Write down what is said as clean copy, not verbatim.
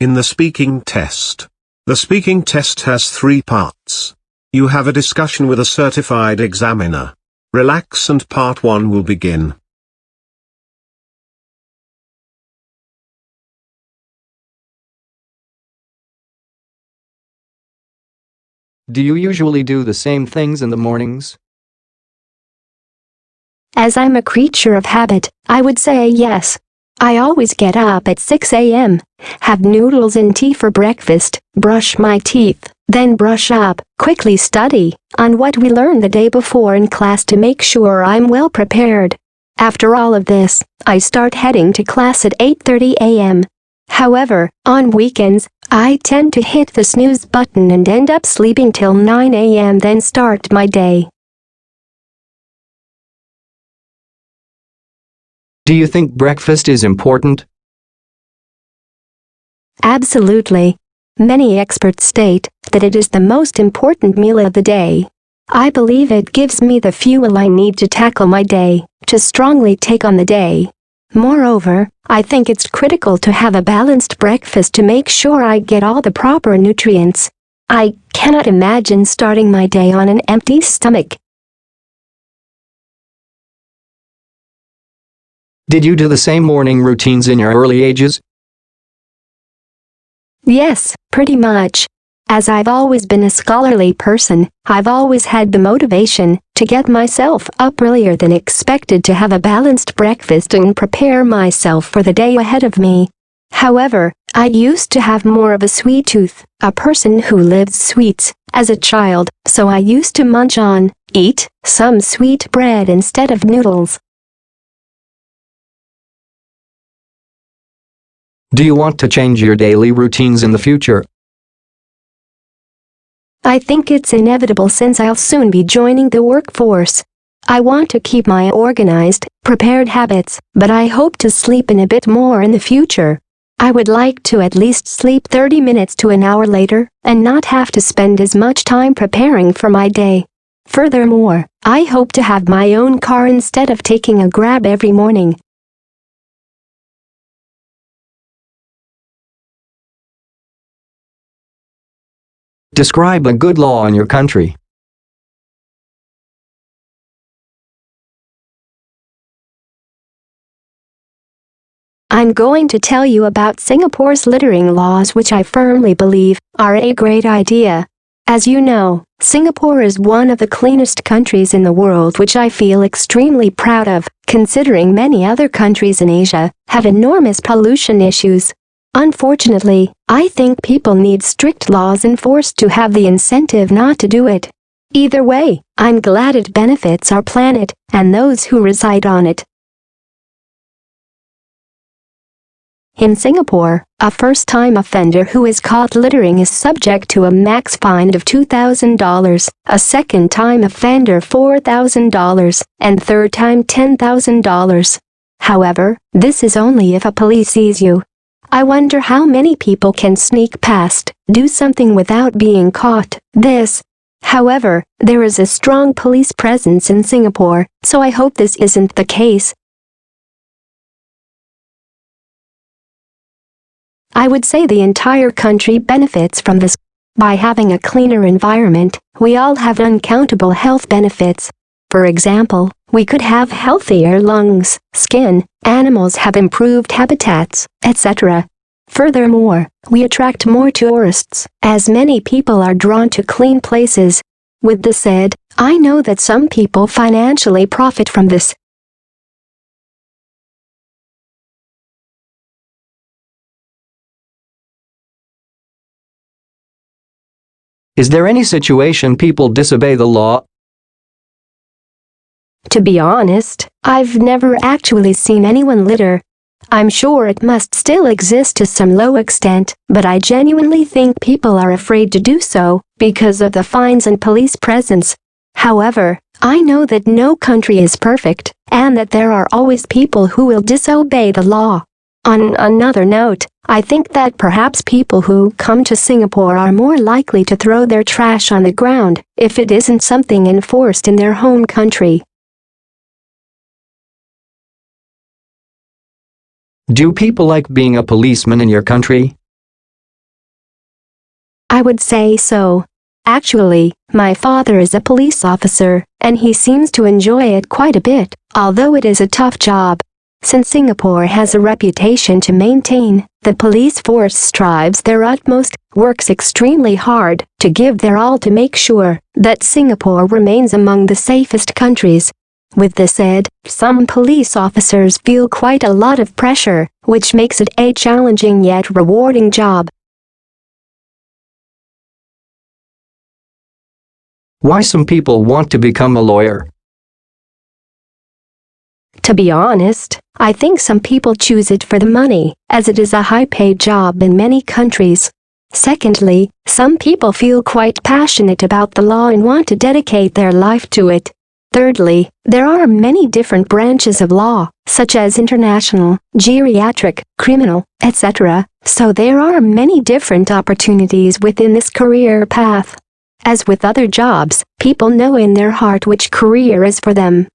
In the speaking test. The speaking test has 3 parts. You have a discussion with a certified examiner. Relax and part 1 will begin. Do you usually do the same things in the mornings? As I'm a creature of habit, I would say yes. I always get up at 6 a.m., have noodles and tea for breakfast, brush my teeth, then brush up, quickly study on what we learned the day before in class to make sure I'm well prepared. After all of this, I start heading to class at 8:30 a.m. However, on weekends, I tend to hit the snooze button and end up sleeping till 9 a.m. then start my day. Do you think breakfast is important? Absolutely. Many experts state that it is the most important meal of the day. I believe it gives me the fuel I need to tackle my day, to strongly take on the day. Moreover, I think it's critical to have a balanced breakfast to make sure I get all the proper nutrients. I cannot imagine starting my day on an empty stomach. Did you do the same morning routines in your early ages? Yes, pretty much. As I've always been a scholarly person, I've always had the motivation to get myself up earlier than expected to have a balanced breakfast and prepare myself for the day ahead of me. However, I used to have more of a sweet tooth, a person who lives sweets, as a child, so I used to eat some sweet bread instead of noodles. Do you want to change your daily routines in the future? I think it's inevitable since I'll soon be joining the workforce. I want to keep my organized, prepared habits, but I hope to sleep in a bit more in the future. I would like to at least sleep 30 minutes to an hour later, and not have to spend as much time preparing for my day. Furthermore, I hope to have my own car instead of taking a Grab every morning. Describe a good law in your country. I'm going to tell you about Singapore's littering laws, which I firmly believe are a great idea. As you know, Singapore is one of the cleanest countries in the world, which I feel extremely proud of, considering many other countries in Asia have enormous pollution issues. Unfortunately, I think people need strict laws enforced to have the incentive not to do it. Either way, I'm glad it benefits our planet and those who reside on it. In Singapore, a first-time offender who is caught littering is subject to a max fine of $2,000, a second-time offender $4,000, and third-time $10,000. However, this is only if a police sees you. I wonder how many people can sneak past, do something without being caught. However, there is a strong police presence in Singapore, so I hope this isn't the case. I would say the entire country benefits from this. By having a cleaner environment, we all have uncountable health benefits. For example, we could have healthier lungs, skin, animals have improved habitats, etc. Furthermore, we attract more tourists, as many people are drawn to clean places. With this said, I know that some people financially profit from this. Is there any situation people disobey the law? To be honest, I've never actually seen anyone litter. I'm sure it must still exist to some low extent, but I genuinely think people are afraid to do so because of the fines and police presence. However, I know that no country is perfect, and that there are always people who will disobey the law. On another note, I think that perhaps people who come to Singapore are more likely to throw their trash on the ground if it isn't something enforced in their home country. Do people like being a policeman in your country? I would say so. Actually, my father is a police officer, and he seems to enjoy it quite a bit, although it is a tough job. Since Singapore has a reputation to maintain, the police force strives their utmost, works extremely hard, to give their all to make sure that Singapore remains among the safest countries. With this said, some police officers feel quite a lot of pressure, which makes it a challenging yet rewarding job. Why some people want to become a lawyer? To be honest, I think some people choose it for the money, as it is a high-paid job in many countries. Secondly, some people feel quite passionate about the law and want to dedicate their life to it. Thirdly, there are many different branches of law, such as international, geriatric, criminal, etc., so there are many different opportunities within this career path. As with other jobs, people know in their heart which career is for them,